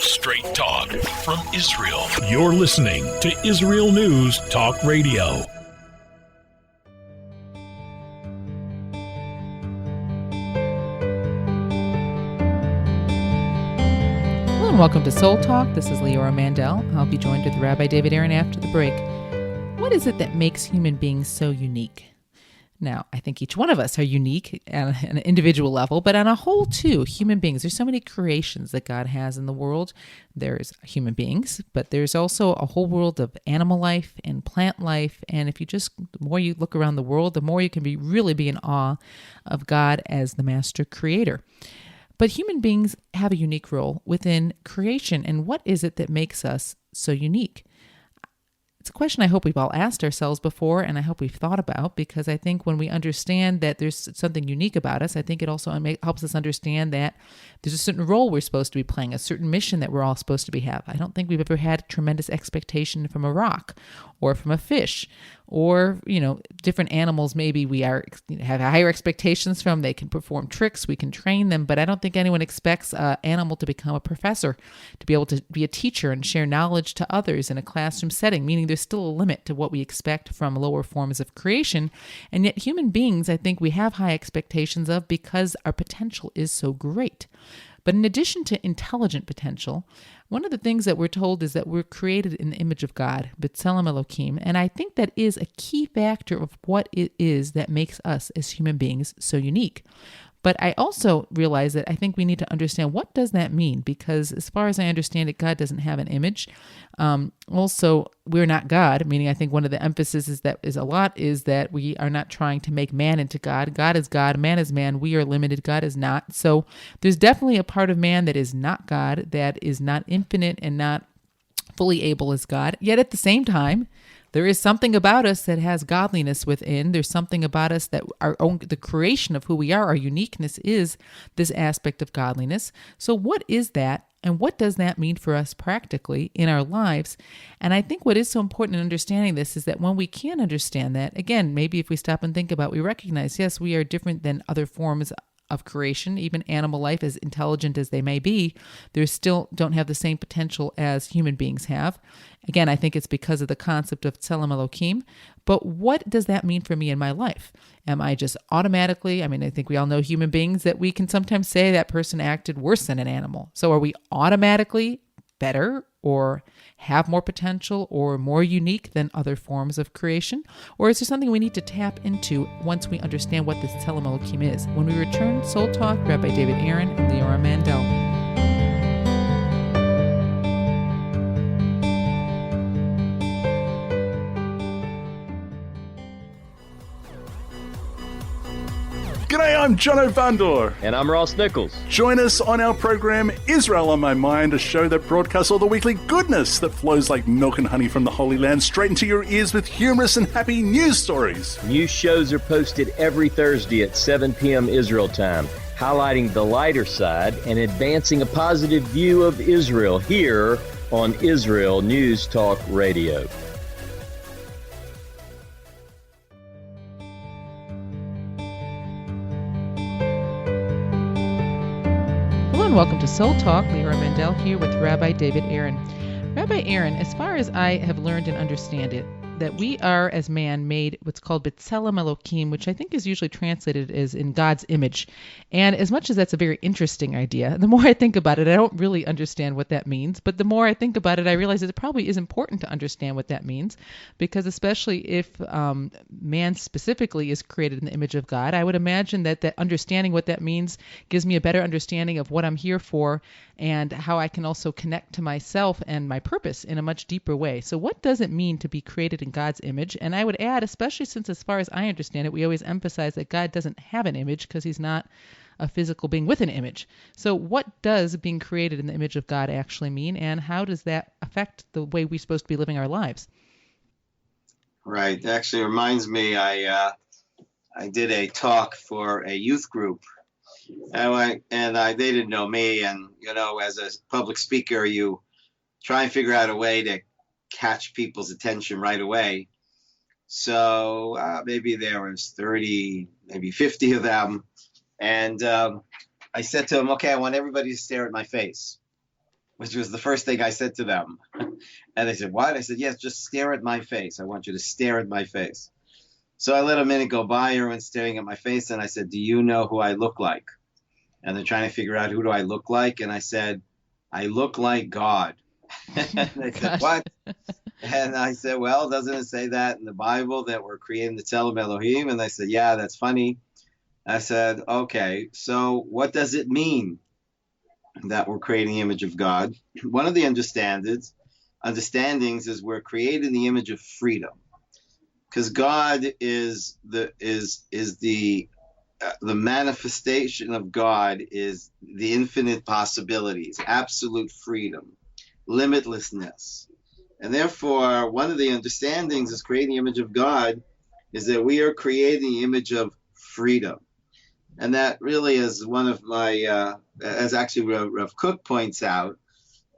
Straight talk from Israel. You're listening to Israel News Talk Radio. Hello and welcome to Soul Talk. This is Leora Mandel. I'll be joined with Rabbi David Aaron after the break. What is it that makes human beings so unique? Now, I think each one of us are unique at an individual level, but on a whole too, human beings. There's so many creations that God has in the world. There's human beings, but there's also a whole world of animal life and plant life. And if you the more you look around the world, the more you can really be in awe of God as the master creator. But human beings have a unique role within creation. And what is it that makes us so unique? It's a question I hope we've all asked ourselves before, and I hope we've thought about, because I think when we understand that there's something unique about us, I think it also helps us understand that there's a certain role we're supposed to be playing, a certain mission that we're all supposed to have. I don't think we've ever had tremendous expectation from a rock or from a fish or, different animals. Maybe we have higher expectations from. They can perform tricks, we can train them, but I don't think anyone expects an animal to become a professor, to be able to be a teacher and share knowledge to others in a classroom setting, meaning there's still a limit to what we expect from lower forms of creation. And yet human beings, I think we have high expectations of, because our potential is so great. But in addition to intelligent potential, one of the things that we're told is that we're created in the image of God, B'Tselem Elohim, and I think that is a key factor of what it is that makes us as human beings so unique. But I also realize that I think we need to understand, what does that mean? Because as far as I understand it, God doesn't have an image. Also, we're not God, meaning I think one of the emphasis is that we are not trying to make man into God. God is God, man is man, we are limited, God is not. So there's definitely a part of man that is not God, that is not infinite and not fully able as God. Yet at the same time, there is something about us that has godliness within. There's something about us that the creation of who we are, our uniqueness, is this aspect of godliness. So what is that? And what does that mean for us practically in our lives? And I think what is so important in understanding this is that when we can understand that, again, maybe if we stop and think about it, we recognize, yes, we are different than other forms of creation. Even animal life, as intelligent as they may be, they still don't have the same potential as human beings have. Again, I think it's because of the concept of Tselem Elohim. But what does that mean for me in my life? Am I just automatically, I think we all know human beings that we can sometimes say that person acted worse than an animal. So are we automatically better or have more potential or more unique than other forms of creation? Or is there something we need to tap into once we understand what this Tselem Elohim is? When we return, Soul Talk, Rabbi David Aaron and Leora Mandel. G'day, I'm Jono Vandor. And I'm Ross Nichols. Join us on our program, Israel on My Mind, a show that broadcasts all the weekly goodness that flows like milk and honey from the Holy Land straight into your ears with humorous and happy news stories. New shows are posted every Thursday at 7 p.m. Israel time, highlighting the lighter side and advancing a positive view of Israel here on Israel News Talk Radio. Welcome to Soul Talk. Leora Mandel here with Rabbi David Aaron. Rabbi Aaron, as far as I have learned and understand it, that we are, as man, made what's called B'Tselem Elohim, which I think is usually translated as in God's image. And as much as that's a very interesting idea, the more I think about it, I don't really understand what that means. But the more I think about it, I realize that it probably is important to understand what that means, because especially if man specifically is created in the image of God, I would imagine that understanding what that means gives me a better understanding of what I'm here for and how I can also connect to myself and my purpose in a much deeper way. So what does it mean to be created in God's image? And I would add, especially since as far as I understand it, we always emphasize that God doesn't have an image because he's not a physical being with an image. So what does being created in the image of God actually mean, and how does that affect the way we're supposed to be living our lives? Right. It actually reminds me, I did a talk for a youth group. They didn't know me, and as a public speaker, you try and figure out a way to catch people's attention right away. So maybe there was 30, maybe 50 of them, and I said to them, "Okay, I want everybody to stare at my face." which was the first thing I said to them. And they said, what? I said, yes, just stare at my face. I want you to stare at my face. So I let a minute go by, everyone's staring at my face, and I said, do you know who I look like? And they're trying to figure out, who do I look like? And I said, I look like God. And they said, what? And I said, well, doesn't it say that in the Bible that we're creating the Tzelem Elohim? And they said, yeah, that's funny. I said, okay, so what does it mean that we're creating the image of God? One of the understandings is we're creating the image of freedom, because God is the manifestation of God is the infinite possibilities, absolute freedom, limitlessness. And therefore, one of the understandings is creating the image of God is that we are creating the image of freedom. And that really is one of my, as actually Rav Kook points out,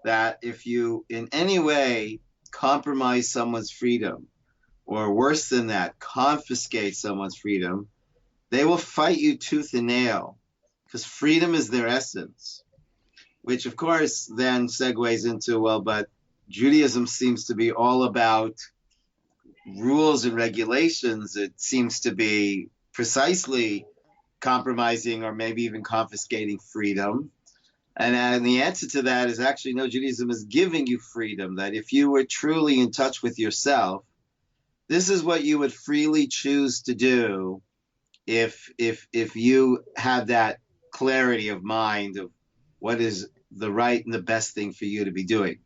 that if you in any way compromise someone's freedom, or worse than that, confiscate someone's freedom, they will fight you tooth and nail, because freedom is their essence, which of course then segues into, well, but Judaism seems to be all about rules and regulations. It seems to be precisely compromising or maybe even confiscating freedom. And the answer to that is actually no, Judaism is giving you freedom, that if you were truly in touch with yourself, this is what you would freely choose to do if you have that clarity of mind of what is the right and the best thing for you to be doing.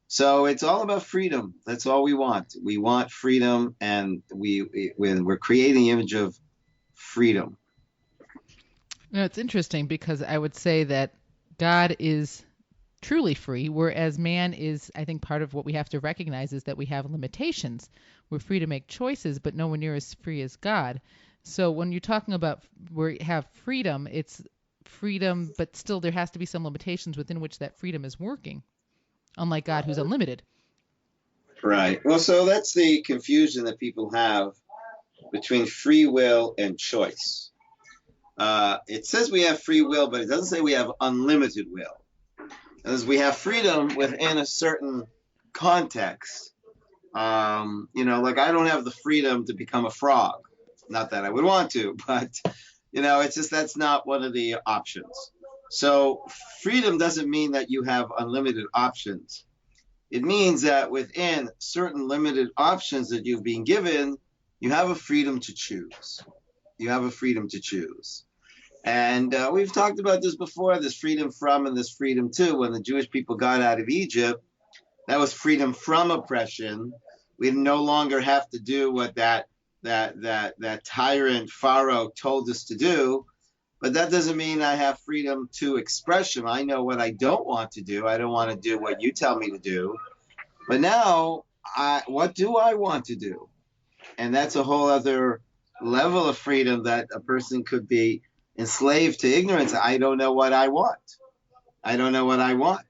So it's all about freedom. That's all we want. We want freedom, and we're creating the image of freedom. You know, it's interesting because I would say that God is truly free, whereas man is, I think part of what we have to recognize is that we have limitations. We're free to make choices, but nowhere near as free as God. So when you're talking about we have freedom, it's freedom, but still there has to be some limitations within which that freedom is working, unlike God, who's unlimited. Right. Well, so that's the confusion that people have between free will and choice. It says we have free will, but it doesn't say we have unlimited will. As we have freedom within a certain context. Like I don't have the freedom to become a frog. Not that I would want to, but, it's just that's not one of the options. So freedom doesn't mean that you have unlimited options. It means that within certain limited options that you've been given, you have a freedom to choose. You have a freedom to choose. And we've talked about this before, this freedom from and this freedom to. When the Jewish people got out of Egypt, that was freedom from oppression. We no longer have to do what that tyrant Pharaoh told us to do. But that doesn't mean I have freedom to expression. I know what I don't want to do. I don't want to do what you tell me to do. But now, what do I want to do? And that's a whole other level of freedom that a person could be enslaved to ignorance. I don't know what I want. I don't know what I want.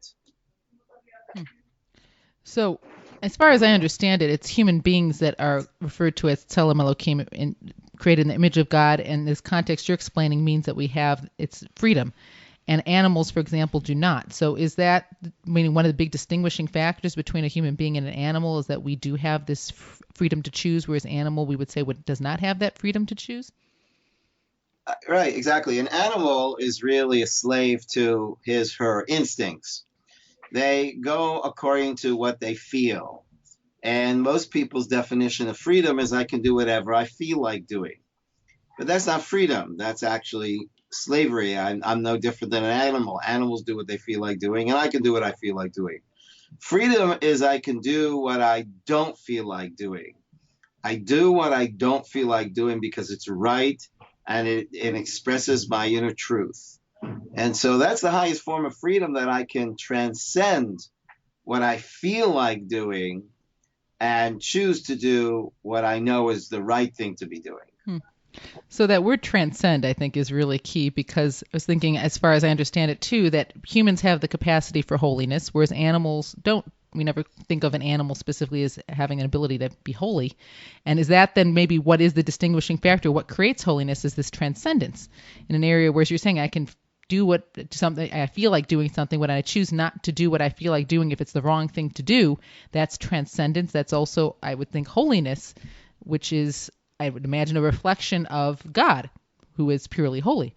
So, as far as I understand it, it's human beings that are referred to as Tzelem Elohim, created in the image of God. And this context you're explaining means that we have its freedom. And animals, for example, do not. So is that, meaning one of the big distinguishing factors between a human being and an animal is that we do have this freedom to choose, whereas animal, we would say, does not have that freedom to choose? Right, exactly. An animal is really a slave to her instincts. They go according to what they feel. And most people's definition of freedom is I can do whatever I feel like doing. But that's not freedom. That's actually slavery. I'm no different than an animal. Animals do what they feel like doing, and I can do what I feel like doing. Freedom is I can do what I don't feel like doing. I do what I don't feel like doing because it's right, and it expresses my inner truth. And so that's the highest form of freedom, that I can transcend what I feel like doing and choose to do what I know is the right thing to be doing. So that word transcend, I think, is really key, because I was thinking, as far as I understand it too, that humans have the capacity for holiness, whereas animals don't. We never think of an animal specifically as having an ability to be holy. And is that then maybe what is the distinguishing factor? What creates holiness is this transcendence in an area where, as you're saying, I can do something, I feel like doing something, when I choose not to do what I feel like doing if it's the wrong thing to do, that's transcendence. That's also, I would think, holiness, which is, I would imagine, a reflection of God, who is purely holy.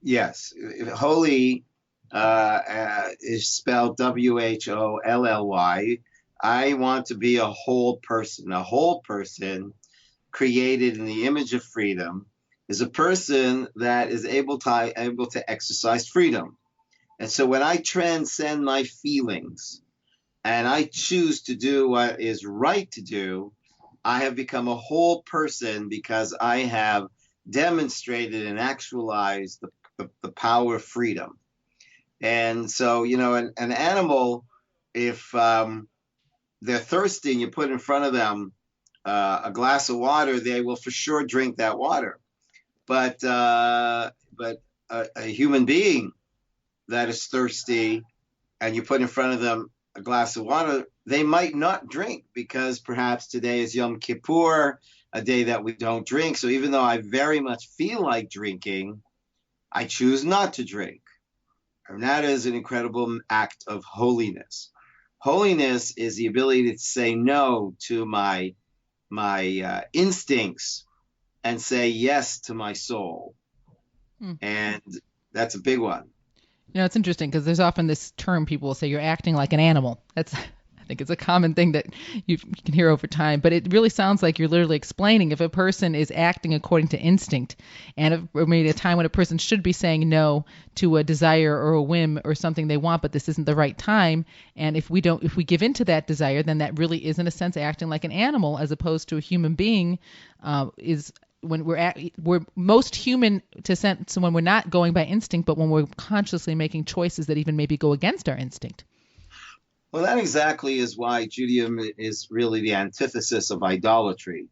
Yes, holy is spelled WHOLLY. I want to be a whole person created in the image of freedom, is a person that is able to exercise freedom. And so when I transcend my feelings and I choose to do what is right to do, I have become a whole person because I have demonstrated and actualized the power of freedom. And so, an animal, if they're thirsty and you put in front of them a glass of water, they will for sure drink that water. But a human being that is thirsty and you put in front of them a glass of water, they might not drink because perhaps today is Yom Kippur, a day that we don't drink. So even though I very much feel like drinking, I choose not to drink. And that is an incredible act of holiness. Holiness is the ability to say no to my instincts and say yes to my soul. And that's a big one. It's interesting because there's often this term people will say, you're acting like an animal. I think it's a common thing that you can hear over time, but it really sounds like you're literally explaining if a person is acting according to instinct, and maybe a time when a person should be saying no to a desire or a whim or something they want, but this isn't the right time. And if we give into that desire, then that really is in a sense acting like an animal as opposed to a human being. Is when we're most human to sense when we're not going by instinct, but when we're consciously making choices that even maybe go against our instinct. Well, that exactly is why Judaism is really the antithesis of idolatry.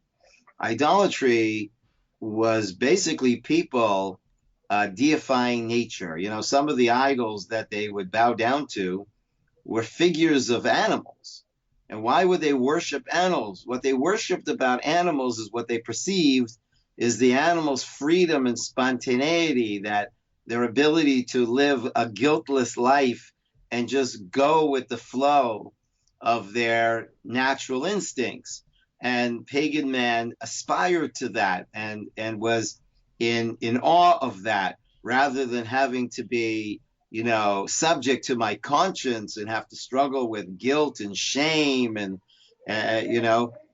Idolatry was basically people deifying nature. Some of the idols that they would bow down to were figures of animals. And why would they worship animals? What they worshipped about animals is what they perceived is the animal's freedom and spontaneity, that their ability to live a guiltless life and just go with the flow of their natural instincts. And pagan man aspired to that and was in awe of that, rather than having to be, subject to my conscience and have to struggle with guilt and shame. And,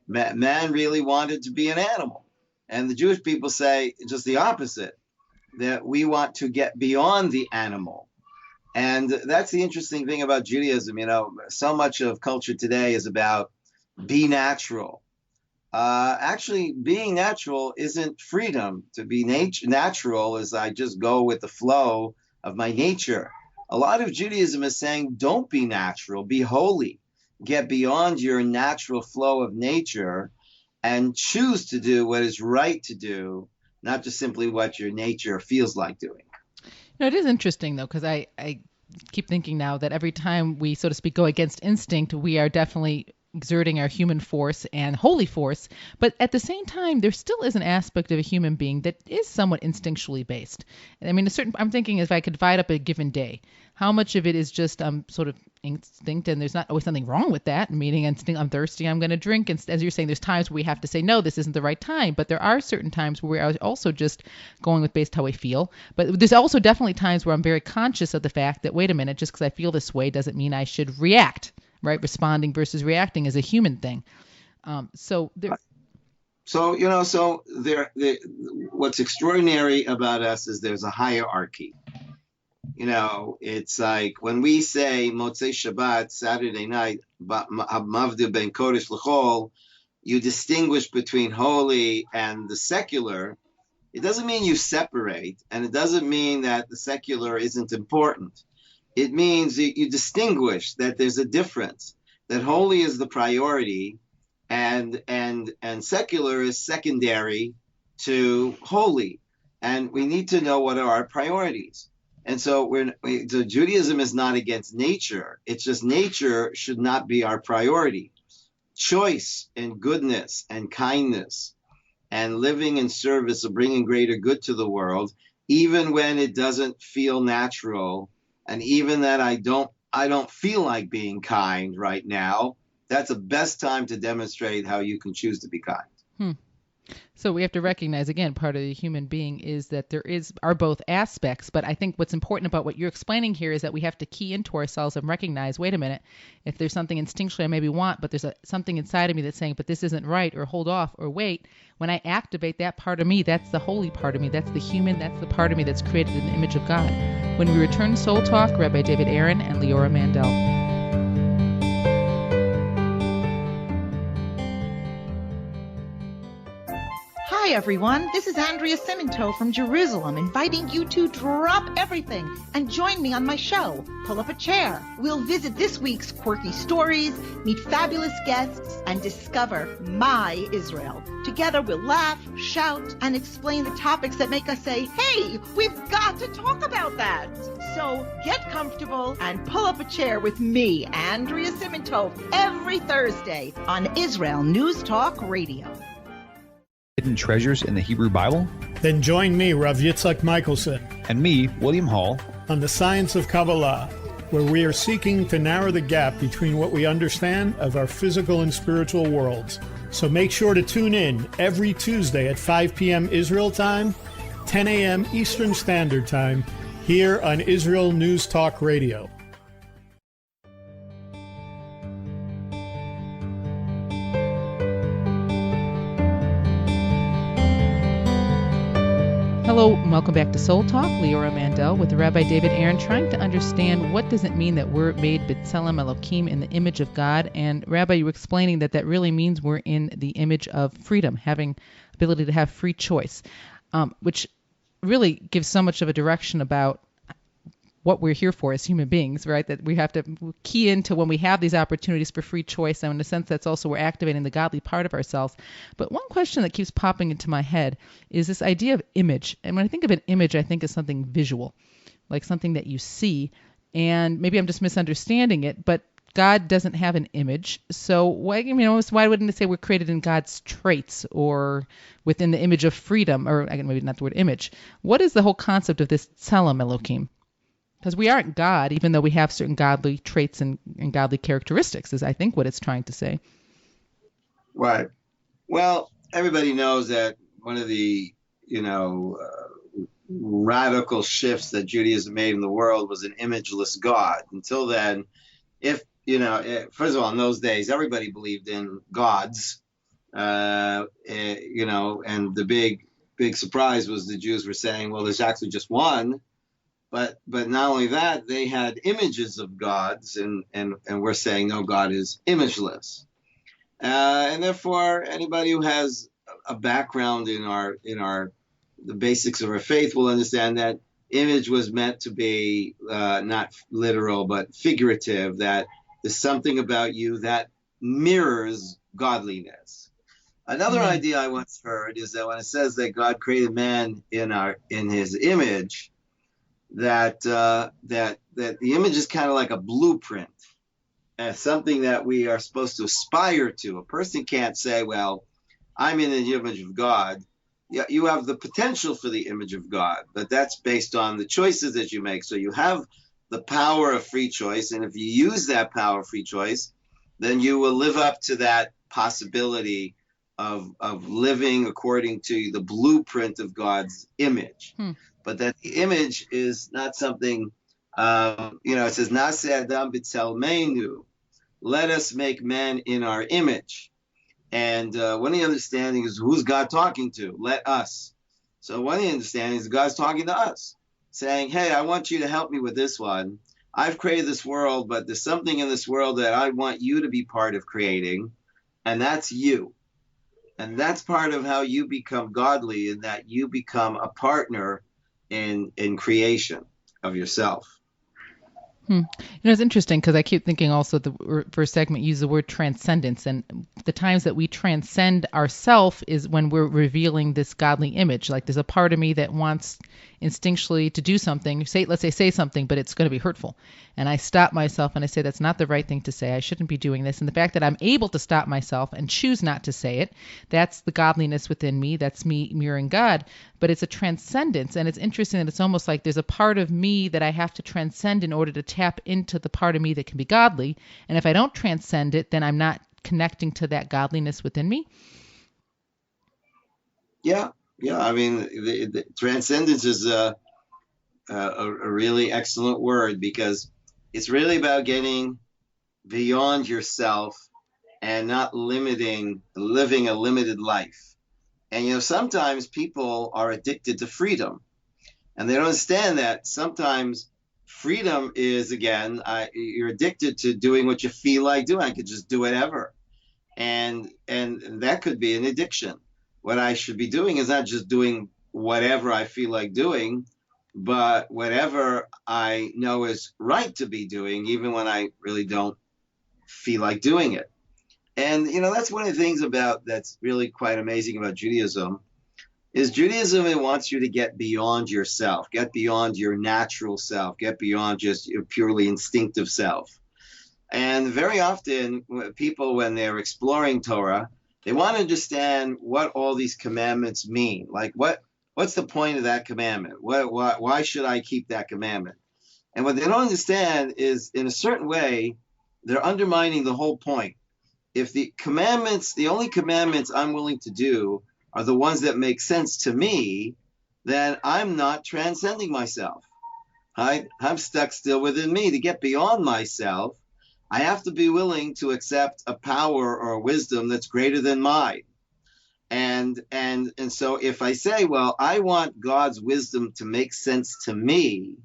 man really wanted to be an animal. And the Jewish people say just the opposite, that we want to get beyond the animal. And that's the interesting thing about Judaism. So much of culture today is about be natural. Actually, being natural isn't freedom. To be natural is I just go with the flow of my nature. A lot of Judaism is saying don't be natural, be holy. Get beyond your natural flow of nature and choose to do what is right to do, not just simply what your nature feels like doing. It is interesting, though, because I keep thinking now that every time we, so to speak, go against instinct, we are definitely exerting our human force and holy force. But at the same time, there still is an aspect of a human being that is somewhat instinctually based. I mean, I'm thinking if I could divide up a given day, how much of it is just sort of instinct, and there's not always something wrong with that, meaning instinct, I'm thirsty, I'm going to drink. And as you're saying, there's times where we have to say, no, this isn't the right time. But there are certain times where we are also just going with based how we feel. But there's also definitely times where I'm very conscious of the fact that, wait a minute, just because I feel this way doesn't mean I should react, right? Responding versus reacting is a human thing. What's extraordinary about us is there's a hierarchy. It's like when we say Motzei Shabbat, Saturday night, Mavdil ben Kodesh l'chol, you distinguish between holy and the secular. It doesn't mean you separate, and it doesn't mean that the secular isn't important. It means you distinguish that there's a difference, that holy is the priority and secular is secondary to holy. And we need to know what are our priorities. And so Judaism is not against nature. It's just nature should not be our priority. Choice and goodness and kindness and living in service of bringing greater good to the world, even when it doesn't feel natural, and even that I don't feel like being kind right now, that's the best time to demonstrate how you can choose to be kind. So we have to recognize, again, part of the human being is that are both aspects. But I think what's important about what you're explaining here is that we have to key into ourselves and recognize, wait a minute, if there's something instinctually I maybe want, but there's something inside of me that's saying, but this isn't right, or hold off, or wait. When I activate that part of me, that's the holy part of me. That's the human. That's the part of me that's created in the image of God. When we return to Soul Talk, Rabbi David Aaron and Leora Mandel. Hi everyone, this is Andrea Siminto from Jerusalem, inviting you to drop everything and join me on my show, Pull Up a Chair. We'll visit this week's quirky stories, meet fabulous guests, and discover my Israel. Together we'll laugh, shout, and explain the topics that make us say, hey, we've got to talk about that. So get comfortable and pull up a chair with me, Andrea Siminto, every Thursday on Israel News Talk Radio. Hidden treasures in the Hebrew Bible? Then join me, Rav Yitzhak Michelson, And me, William Hall, on the Science of Kabbalah, where we are seeking to narrow the gap between what we understand of our physical and spiritual worlds. So make sure to tune in every Tuesday at 5 p.m. Israel time, 10 a.m. Eastern Standard Time, here on Israel News Talk Radio. Hello, and welcome back to Soul Talk. Leora Mandel with Rabbi David Aaron, trying to understand what does it mean that we're made B'Tselem Elokim, in the image of God. And Rabbi, you were explaining that really means we're in the image of freedom, having ability to have free choice, which really gives so much of a direction about what we're here for as human beings, right? That we have to key into when we have these opportunities for free choice. And in a sense, that's also we're activating the godly part of ourselves. But one question that keeps popping into my head is this idea of image. And when I think of an image, I think of something visual, like something that you see. And maybe I'm just misunderstanding it, but God doesn't have an image. So why wouldn't it say we're created in God's traits or within the image of freedom? Or maybe not the word image. What is the whole concept of this Tselem Elokim? Because we aren't God, even though we have certain godly traits and godly characteristics, is I think what it's trying to say. Right. Well, everybody knows that one of the, radical shifts that Judaism made in the world was an imageless God. Until then, first of all, in those days, everybody believed in gods, and the big surprise was the Jews were saying, well, there's actually just one. But not only that, they had images of gods, and we're saying no, God is imageless, and therefore anybody who has a background in the basics of our faith will understand that image was meant to be not literal but figurative. That there's something about you that mirrors godliness. Another idea I once heard is that when it says that God created man in His image, that the image is kind of like a blueprint, something that we are supposed to aspire to. A person can't say, well, I'm in the image of God. Yeah, you have the potential for the image of God, but that's based on the choices that you make. So you have the power of free choice, and if you use that power of free choice, then you will live up to that possibility of living according to the blueprint of God's image. But that the image is not something, it says, Nase Adam B'Tselmenu, let us make man in our image. And one of the understanding is, who's God talking to? Let us. So one of the understanding is God's talking to us, saying, hey, I want you to help me with this one. I've created this world, but there's something in this world that I want you to be part of creating, and that's you. And that's part of how you become godly, in that you become a partner in creation of yourself. It's interesting because I keep thinking also the first segment used the word transcendence, and the times that we transcend ourself is when we're revealing this godly image. Like there's a part of me that wants instinctually to do something, let's say something, but it's going to be hurtful. And I stop myself and I say, that's not the right thing to say. I shouldn't be doing this. And the fact that I'm able to stop myself and choose not to say it, that's the godliness within me. That's me mirroring God. but it's a transcendence. And it's interesting that it's almost like there's a part of me that I have to transcend in order to tap into the part of me that can be godly. And if I don't transcend it, then I'm not connecting to that godliness within me. Yeah. I mean, the transcendence is a really excellent word, because it's really about getting beyond yourself and not living a limited life. And, sometimes people are addicted to freedom, and they don't understand that sometimes freedom is, again, you're addicted to doing what you feel like doing. I could just do whatever. And that could be an addiction. What I should be doing is not just doing whatever I feel like doing, but whatever I know is right to be doing, even when I really don't feel like doing it. And, that's one of the things that's really quite amazing about Judaism, is Judaism, it wants you to get beyond yourself, get beyond your natural self, get beyond just your purely instinctive self. And very often people, when they're exploring Torah, they want to understand what all these commandments mean. Like, what's the point of that commandment? Why should I keep that commandment? And what they don't understand is, in a certain way, they're undermining the whole point. If the only commandments I'm willing to do are the ones that make sense to me, then I'm not transcending myself. I'm stuck still within me. To get beyond myself, I have to be willing to accept a power or a wisdom that's greater than mine. And so if I say, well, I want God's wisdom to make sense to me,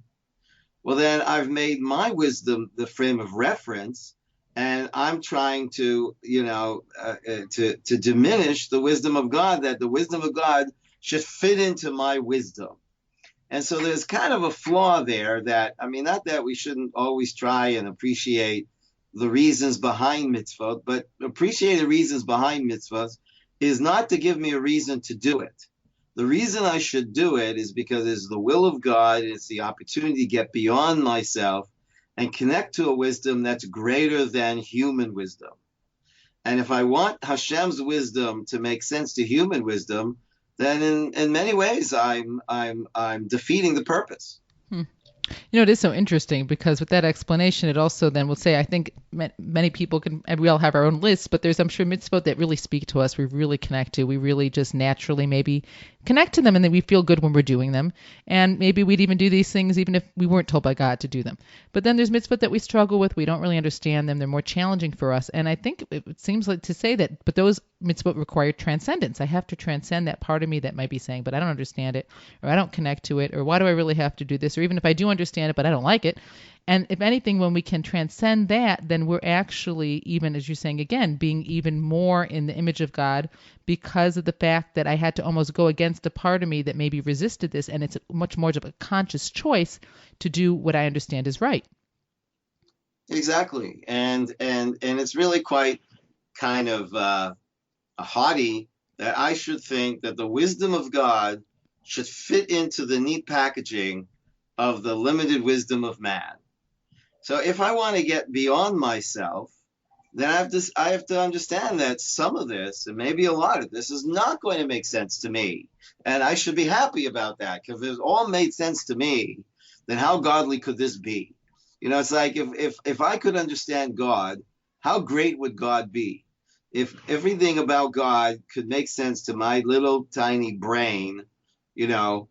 well, then I've made my wisdom the frame of reference, and I'm trying to, to diminish the wisdom of God, that the wisdom of God should fit into my wisdom. And so there's kind of a flaw there that, not that we shouldn't always try and appreciate the reasons behind mitzvot, but appreciate the reasons behind mitzvot is not to give me a reason to do it. The reason I should do it is because it's the will of God. It's the opportunity to get beyond myself and connect to a wisdom that's greater than human wisdom. And if I want Hashem's wisdom to make sense to human wisdom, then in many ways I'm defeating the purpose. It is so interesting, because with that explanation, it also then will say, I think many people we all have our own lists, but there's, I'm sure, mitzvot that really speak to us, we really connect to, we really just naturally maybe connect to them, and then we feel good when we're doing them. And maybe we'd even do these things even if we weren't told by God to do them. But then there's mitzvot that we struggle with, we don't really understand them, they're more challenging for us. And I think it seems like to say that, but those mitzvot require transcendence. I have to transcend that part of me that might be saying, but I don't understand it, or I don't connect to it, or why do I really have to do this? Or even if I do understand it, but I don't like it. And if anything, when we can transcend that, then we're actually, even as you're saying again, being even more in the image of God, because of the fact that I had to almost go against a part of me that maybe resisted this. And it's much more of a conscious choice to do what I understand is right. Exactly. And it's really quite kind of a haughty that I should think that the wisdom of God should fit into the neat packaging of the limited wisdom of man. So if I want to get beyond myself, then I have to understand that some of this, and maybe a lot of this, is not going to make sense to me. And I should be happy about that, because if it all made sense to me, then how godly could this be? It's like if I could understand God, how great would God be? If everything about God could make sense to my little tiny brain, then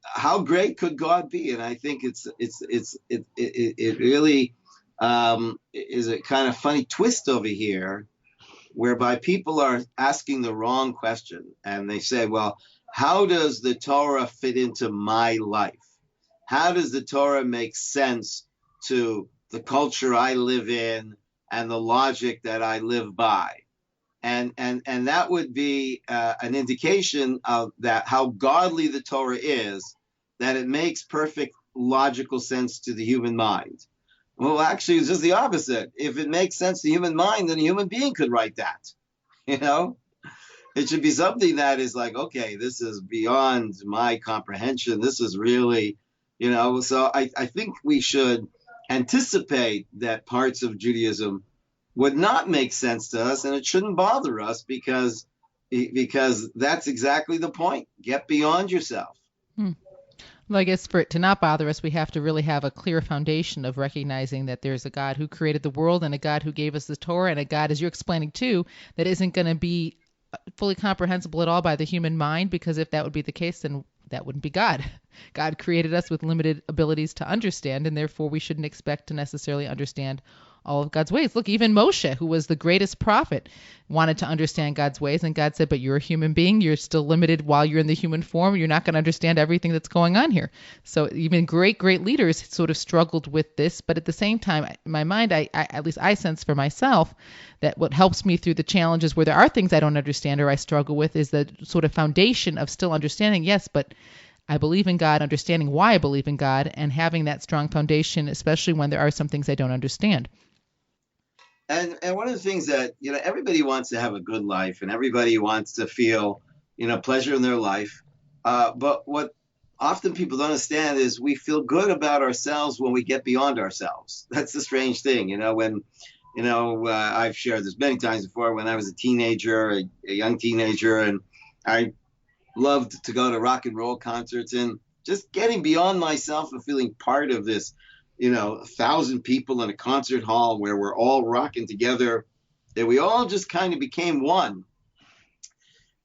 how great could God be? And I think it really is a kind of funny twist over here, whereby people are asking the wrong question, and they say, well, how does the Torah fit into my life? How does the Torah make sense to the culture I live in and the logic that I live by? And that would be an indication of that, how godly the Torah is, that it makes perfect logical sense to the human mind. Well, actually, it's just the opposite. If it makes sense to the human mind, then a human being could write that. It should be something that is like, okay, this is beyond my comprehension. This is really, so I think we should anticipate that parts of Judaism would not make sense to us, and it shouldn't bother us, because because that's exactly the point. Get beyond yourself. Well, I guess for it to not bother us, we have to really have a clear foundation of recognizing that there's a God who created the world and a God who gave us the Torah, and a God, as you're explaining too, that isn't going to be fully comprehensible at all by the human mind, because if that would be the case, then that wouldn't be God. God created us with limited abilities to understand, and therefore we shouldn't expect to necessarily understand all of God's ways. Look, even Moshe, who was the greatest prophet, wanted to understand God's ways, and God said, but you're a human being. You're still limited while you're in the human form. You're not going to understand everything that's going on here. So even great leaders sort of struggled with this, but at the same time, in my mind, I at least I sense for myself that what helps me through the challenges where there are things I don't understand or I struggle with is the sort of foundation of still understanding, yes, but I believe in God, understanding why I believe in God, and having that strong foundation, especially when there are some things I don't understand. And one of the things that, everybody wants to have a good life, and everybody wants to feel, pleasure in their life. But what often people don't understand is we feel good about ourselves when we get beyond ourselves. That's the strange thing, when, I've shared this many times before, when I was a teenager, a young teenager, and I loved to go to rock and roll concerts, and just getting beyond myself and feeling part of this 1,000 people in a concert hall where we're all rocking together, that we all just kind of became one.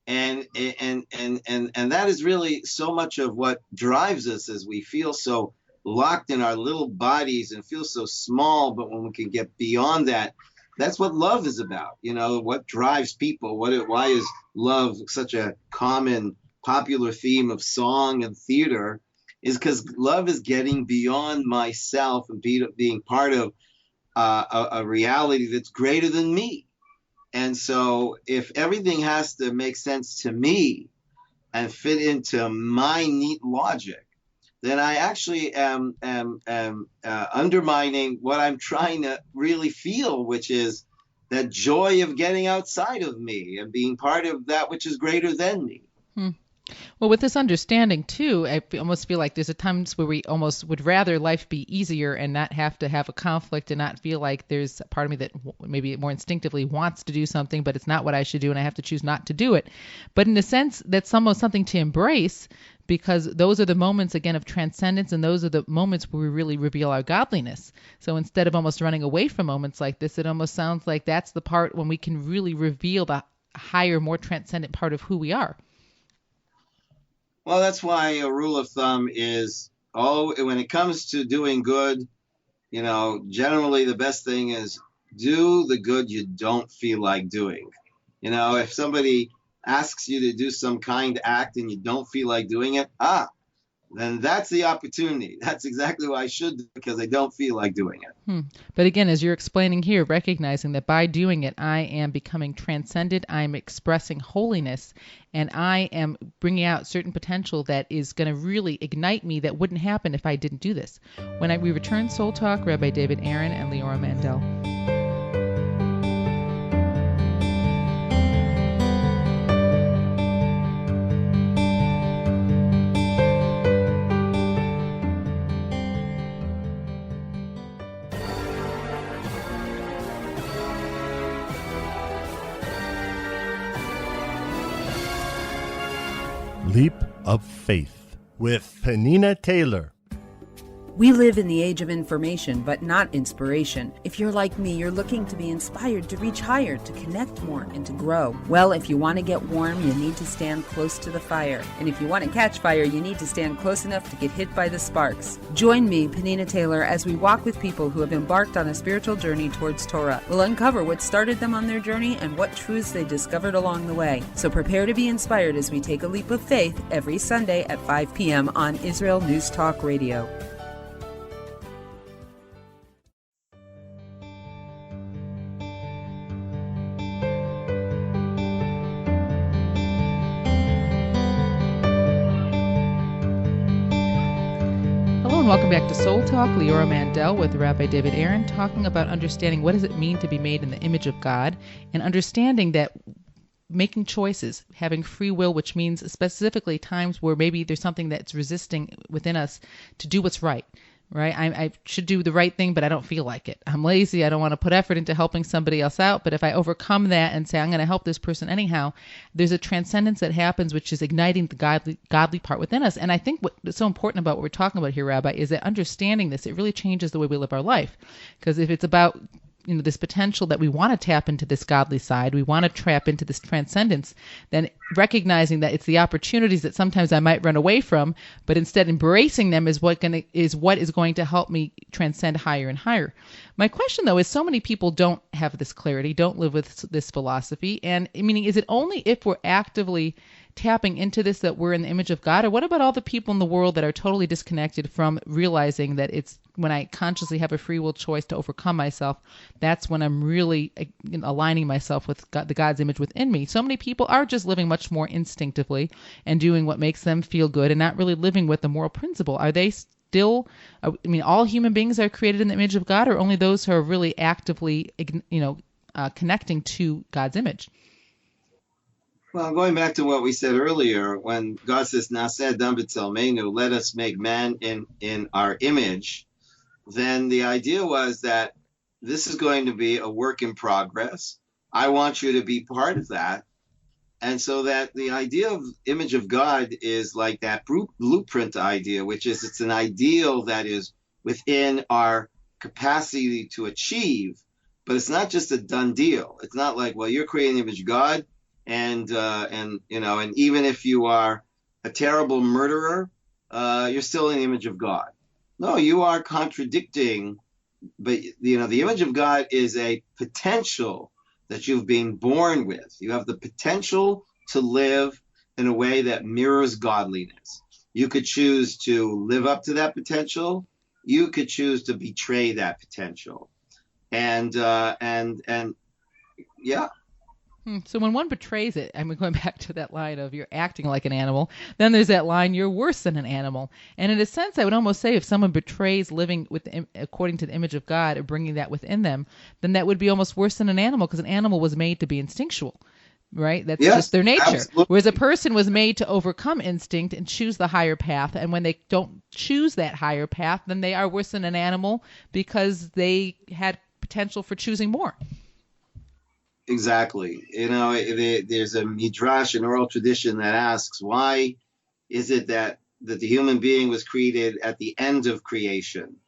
And that is really so much of what drives us, as we feel so locked in our little bodies and feel so small. But when we can get beyond that, that's what love is about. What drives people, why is love such a common popular theme of song and theater, is because love is getting beyond myself and being part of a reality that's greater than me. And so if everything has to make sense to me and fit into my neat logic, then I actually am undermining what I'm trying to really feel, which is that joy of getting outside of me and being part of that which is greater than me. Well, with this understanding, too, I almost feel like there's times where we almost would rather life be easier and not have to have a conflict and not feel like there's a part of me that maybe more instinctively wants to do something, but it's not what I should do and I have to choose not to do it. But in a sense, that's almost something to embrace, because those are the moments, again, of transcendence, and those are the moments where we really reveal our godliness. So instead of almost running away from moments like this, it almost sounds like that's the part when we can really reveal the higher, more transcendent part of who we are. Well, that's why a rule of thumb is, when it comes to doing good, generally the best thing is do the good you don't feel like doing. If somebody asks you to do some kind act and you don't feel like doing it, then that's the opportunity. That's exactly what I should do, because I don't feel like doing it. But again, as you're explaining here, recognizing that by doing it, I am becoming transcended, I'm expressing holiness, and I am bringing out certain potential that is going to really ignite me that wouldn't happen if I didn't do this. When we return Soul Talk, Rabbi David Aaron and Leora Mandel. Leap of Faith with Penina Taylor. We live in the age of information, but not inspiration. If you're like me, you're looking to be inspired to reach higher, to connect more, and to grow. Well, if you want to get warm, you need to stand close to the fire. And if you want to catch fire, you need to stand close enough to get hit by the sparks. Join me, Penina Taylor, as we walk with people who have embarked on a spiritual journey towards Torah. We'll uncover what started them on their journey and what truths they discovered along the way. So prepare to be inspired as we take a leap of faith every Sunday at 5 p.m. on Israel News Talk Radio. Welcome back to Soul Talk. Leora Mandel with Rabbi David Aaron, talking about understanding what does it mean to be made in the image of God, and understanding that making choices, having free will, which means specifically times where maybe there's something that's resisting within us to do what's right. right? I should do the right thing, but I don't feel like it. I'm lazy. I don't want to put effort into helping somebody else out. But if I overcome that and say, I'm going to help this person anyhow, there's a transcendence that happens, which is igniting the godly part within us. And I think what's so important about what we're talking about here, Rabbi, is that understanding this, it really changes the way we live our life. Because if it's about this potential that we want to tap into this godly side, we want to tap into this transcendence, then recognizing that it's the opportunities that sometimes I might run away from, but instead embracing them is what is going to help me transcend higher and higher. My question, though, is so many people don't have this clarity, don't live with this philosophy, and meaning, is it only if we're actively tapping into this that we're in the image of God? Or what about all the people in the world that are totally disconnected from realizing that it's when I consciously have a free will choice to overcome myself, that's when I'm really aligning myself with God, the God's image within me. So many people are just living much more instinctively and doing what makes them feel good and not really living with the moral principle. Are they still, all human beings are created in the image of God, or only those who are really actively, connecting to God's image? Well, going back to what we said earlier, when God says, "Naseh Adam b'tzelmeinu," let us make man in our image, then the idea was that this is going to be a work in progress. I want you to be part of that. And so that the idea of image of God is like that blueprint idea, which is it's an ideal that is within our capacity to achieve, but it's not just a done deal. It's not like, well, you're creating the image of God, and even if you are a terrible murderer, you're still in the image of God. No, you are contradicting, but the image of God is a potential that you've been born with. You have the potential to live in a way that mirrors godliness. You could choose to live up to that potential. You could choose to betray that potential. And yeah. So when one betrays it, going back to that line of you're acting like an animal, then there's that line, you're worse than an animal. And in a sense, I would almost say if someone betrays living according to the image of God or bringing that within them, then that would be almost worse than an animal, because an animal was made to be instinctual, right? That's just their nature. Absolutely. Whereas a person was made to overcome instinct and choose the higher path. And when they don't choose that higher path, then they are worse than an animal because they had potential for choosing more. Exactly. There's a midrash, an oral tradition that asks, why is it that the human being was created at the end of creation?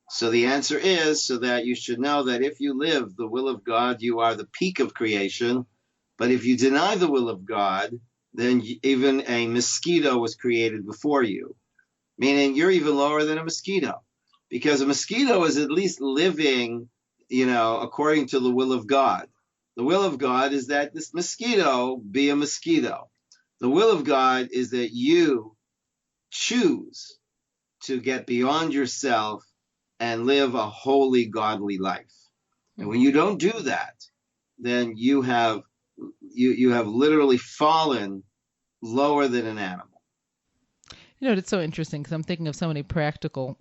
So the answer is so that you should know that if you live the will of God, you are the peak of creation. But if you deny the will of God, then even a mosquito was created before you, meaning you're even lower than a mosquito, because a mosquito is at least living, according to the will of God. The will of God is that this mosquito be a mosquito. The will of God is that you choose to get beyond yourself and live a holy, godly life. And when you don't do that, then you have literally fallen lower than an animal. It's so interesting because I'm thinking of so many practical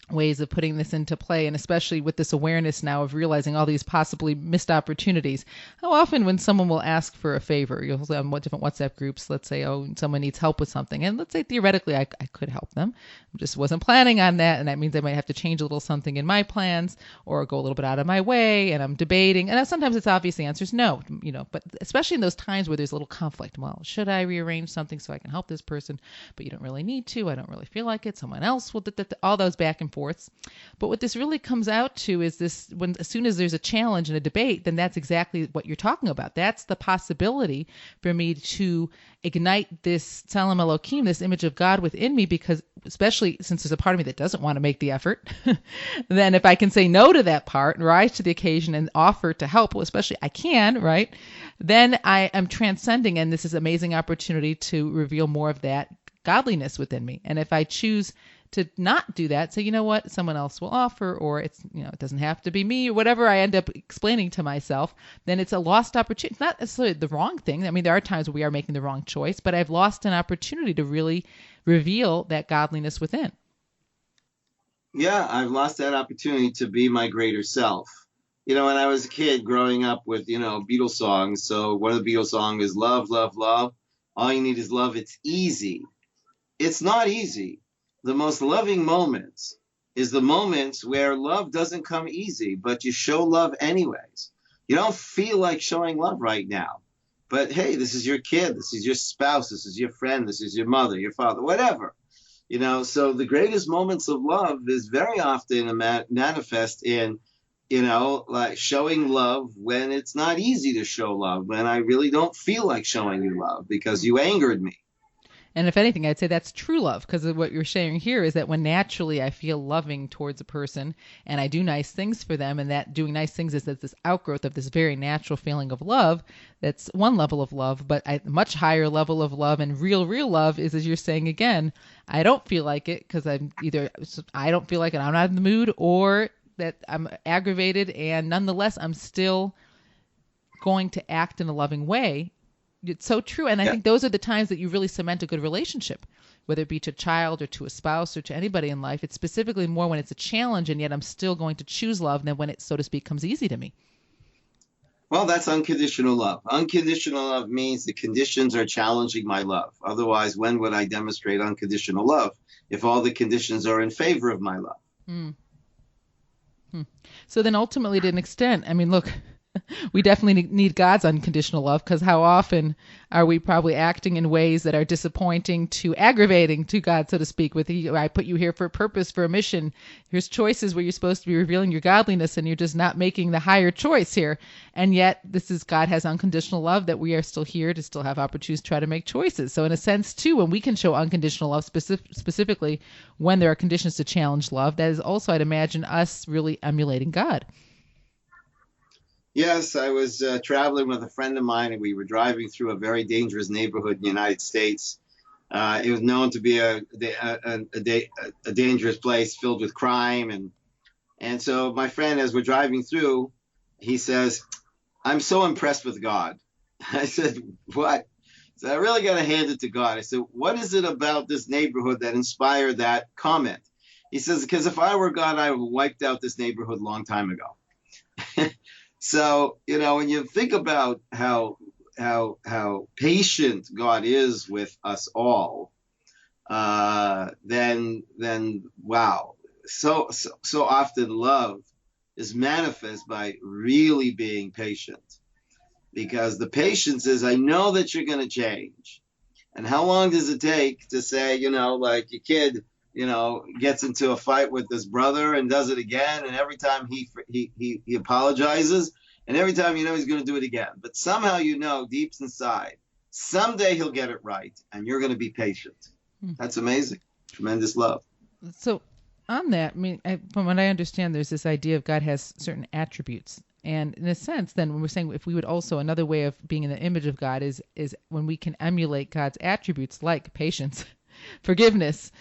ways of putting this into play, and especially with this awareness now of realizing all these possibly missed opportunities. How often when someone will ask for a favor, you'll say on different WhatsApp groups, let's say, someone needs help with something, and let's say theoretically I could help them. I just wasn't planning on that, and that means I might have to change a little something in my plans or go a little bit out of my way, and I'm debating, and sometimes it's obvious the answer is no, but especially in those times where there's a little conflict. Well, should I rearrange something so I can help this person? But you don't really need to. I don't really feel like it. Someone else will, all those back and forth. But what this really comes out to is this: as soon as there's a challenge and a debate, then that's exactly what you're talking about. That's the possibility for me to ignite this Tselem Elohim, this image of God within me, because especially since there's a part of me that doesn't want to make the effort, then if I can say no to that part and rise to the occasion and offer to help, well, especially I can, right? Then I am transcending, and this is an amazing opportunity to reveal more of that godliness within me. And if I choose to not do that, say, you know what, someone else will offer, or it's, it doesn't have to be me, or whatever I end up explaining to myself, then it's a lost opportunity. It's not necessarily the wrong thing. There are times where we are making the wrong choice, but I've lost an opportunity to really reveal that godliness within. Yeah, I've lost that opportunity to be my greater self. When I was a kid growing up with, Beatles songs, so one of the Beatles songs is love, love, love. All you need is love. It's easy. It's not easy. The most loving moments is the moments where love doesn't come easy, but you show love anyways. You don't feel like showing love right now, but hey, this is your kid, this is your spouse, this is your friend, this is your mother, your father, whatever. So the greatest moments of love is very often manifest in, like showing love when it's not easy to show love, when I really don't feel like showing you love because you angered me. And if anything, I'd say that's true love, because what you're sharing here is that when naturally I feel loving towards a person and I do nice things for them, and that doing nice things is this outgrowth of this very natural feeling of love, that's one level of love. But a much higher level of love and real love is, as you're saying again, I don't feel like it because I don't feel like it, I'm not in the mood, or that I'm aggravated, and nonetheless I'm still going to act in a loving way. It's so true. And I think those are the times that you really cement a good relationship, whether it be to a child or to a spouse or to anybody in life. It's specifically more when it's a challenge, and yet I'm still going to choose love than when it, so to speak, comes easy to me. Well, that's unconditional love. Unconditional love means the conditions are challenging my love. Otherwise, when would I demonstrate unconditional love if all the conditions are in favor of my love? So then ultimately, to an extent, I mean, look, we definitely need God's unconditional love, because how often are we probably acting in ways that are disappointing to aggravating to God, so to speak, with I put you here for a purpose, for a mission. Here's choices where you're supposed to be revealing your godliness, and you're just not making the higher choice here. And yet God has unconditional love, that we are still here to still have opportunities to try to make choices. So in a sense, too, when we can show unconditional love, specifically when there are conditions to challenge love, that is also, I'd imagine, us really emulating God. Yes, I was traveling with a friend of mine, and we were driving through a very dangerous neighborhood in the United States. It was known to be a dangerous place filled with crime. And so my friend, as we're driving through, he says, "I'm so impressed with God." I said, "What?" So I really got to hand it to God. I said, "What is it about this neighborhood that inspired that comment?" He says, "Because if I were God, I would have wiped out this neighborhood a long time ago." So, when you think about how patient God is with us all, then wow, so often love is manifest by really being patient, because the patience is, I know that you're going to change. And how long does it take to say, like your kid, gets into a fight with his brother and does it again, and every time he apologizes, and every time he's going to do it again, but somehow deep inside, someday he'll get it right, and you're going to be patient. That's amazing. Tremendous love. So on that, I mean, from what I understand, there's this idea of God has certain attributes. And in a sense, then when we're saying if we would also, another way of being in the image of God is when we can emulate God's attributes like patience, forgiveness,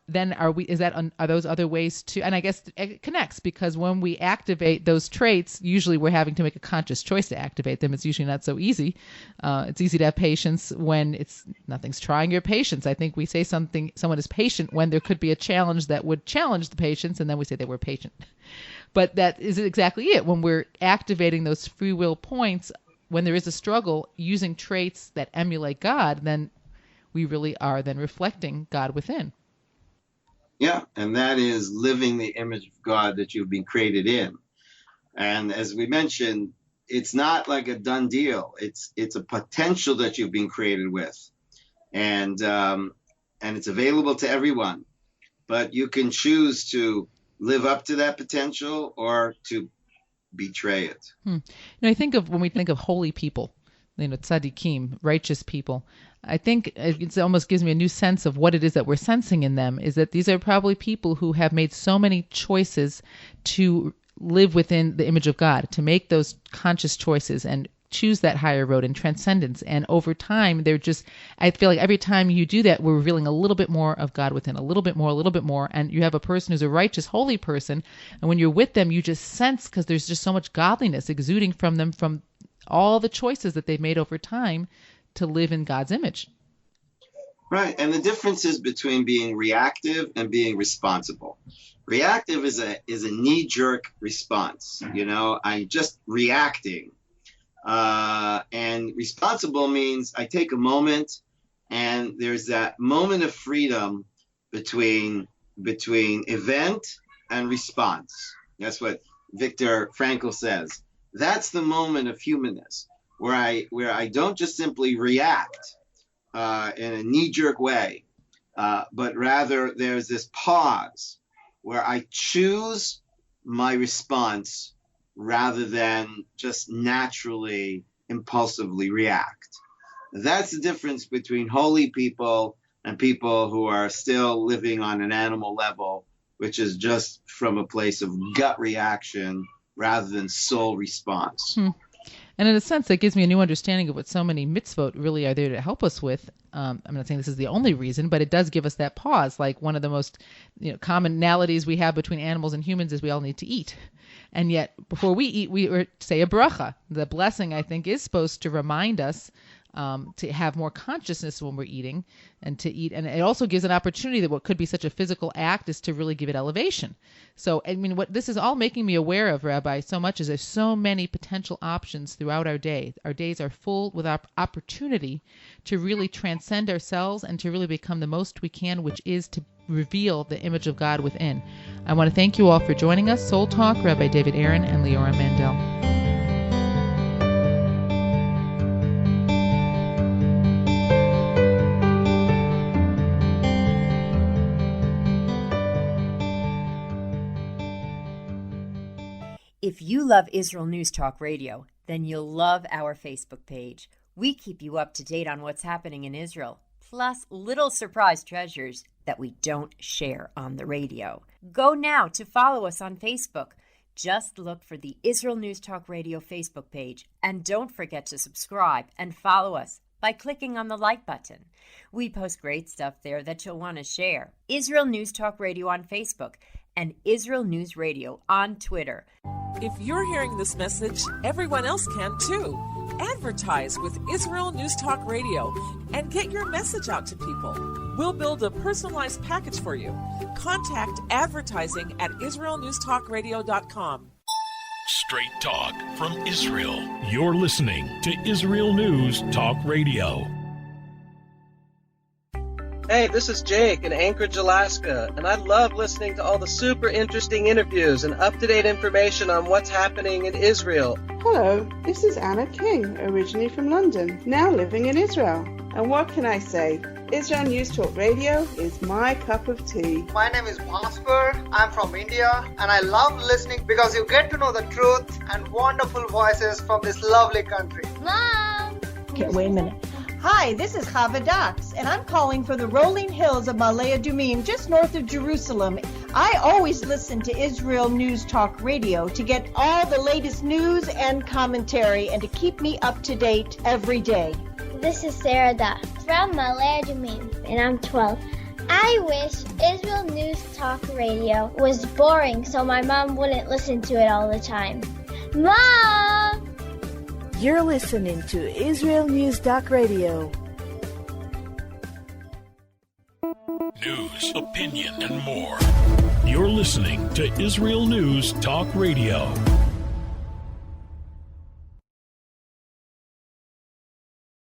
then are those other ways to, and I guess it connects, because when we activate those traits, usually we're having to make a conscious choice to activate them. It's usually not so easy. It's easy to have patience when nothing's trying your patience. I think we say someone is patient when there could be a challenge that would challenge the patience, and then we say they were patient. But that is exactly it. When we're activating those free will points, when there is a struggle, using traits that emulate God, then we really are then reflecting God within. Yeah, and that is living the image of God that you've been created in. And as we mentioned, it's not like a done deal. It's a potential that you've been created with, and it's available to everyone. But you can choose to live up to that potential or to betray it. I think of when we think of holy people, tzaddikim, righteous people, I think it almost gives me a new sense of what it is that we're sensing in them, is that these are probably people who have made so many choices to live within the image of God, to make those conscious choices and choose that higher road in transcendence. And over time, I feel like every time you do that, we're revealing a little bit more of God within, a little bit more. And you have a person who's a righteous, holy person. And when you're with them, you just sense, because there's just so much godliness exuding from them, from all the choices that they've made over time to live in God's image. Right. And the difference is between being reactive and being responsible. Reactive is a knee-jerk response. I'm just reacting. And responsible means I take a moment, and there's that moment of freedom between between event and response. That's what Viktor Frankl says. That's the moment of humanness, where I don't just simply react in a knee-jerk way, but rather there's this pause where I choose my response rather than just naturally, impulsively react. That's the difference between holy people and people who are still living on an animal level, which is just from a place of gut reaction rather than soul response. And in a sense, that gives me a new understanding of what so many mitzvot really are there to help us with. I'm not saying this is the only reason, but it does give us that pause. Like one of the most commonalities we have between animals and humans is we all need to eat. And yet, before we eat, we say a bracha. The blessing, I think, is supposed to remind us to have more consciousness when we're eating and to eat. And it also gives an opportunity that what could be such a physical act is to really give it elevation. So, I mean, what this is all making me aware of, Rabbi, so much is there's so many potential options throughout our day. Our days are full with opportunity to really transcend ourselves and to really become the most we can, which is to reveal the image of God within. I want to thank you all for joining us. Soul Talk, Rabbi David Aaron and Leora Mandel. If you love Israel News Talk Radio, then you'll love our Facebook page. We keep you up to date on what's happening in Israel, plus little surprise treasures that we don't share on the radio. Go now to follow us on Facebook. Just look for the Israel News Talk Radio Facebook page, and don't forget to subscribe and follow us by clicking on the like button. We post great stuff there that you'll want to share. Israel News Talk Radio on Facebook and Israel News Radio on Twitter. If you're hearing this message, everyone else can too. Advertise with Israel News Talk Radio and get your message out to people. We'll build a personalized package for you. Contact advertising at israelnewstalkradio.com. Straight talk from Israel. You're listening to Israel News Talk Radio. Hey, this is Jake in Anchorage, Alaska, and I love listening to all the super interesting interviews and up-to-date information on what's happening in Israel. Hello, this is Anna King, originally from London, now living in Israel. And what can I say? Israel News Talk Radio is my cup of tea. My name is Bhaskar. I'm from India, and I love listening because you get to know the truth and wonderful voices from this lovely country. Mom! Okay, wait a minute. Hi, this is Chava Dax, and I'm calling from the rolling hills of Ma'ale Adumim, just north of Jerusalem. I always listen to Israel News Talk Radio to get all the latest news and commentary and to keep me up to date every day. This is Sarah Dax from Ma'ale Adumim, and I'm 12. I wish Israel News Talk Radio was boring so my mom wouldn't listen to it all the time. Mom! You're listening to Israel News Talk Radio. News, opinion, and more. You're listening to Israel News Talk Radio.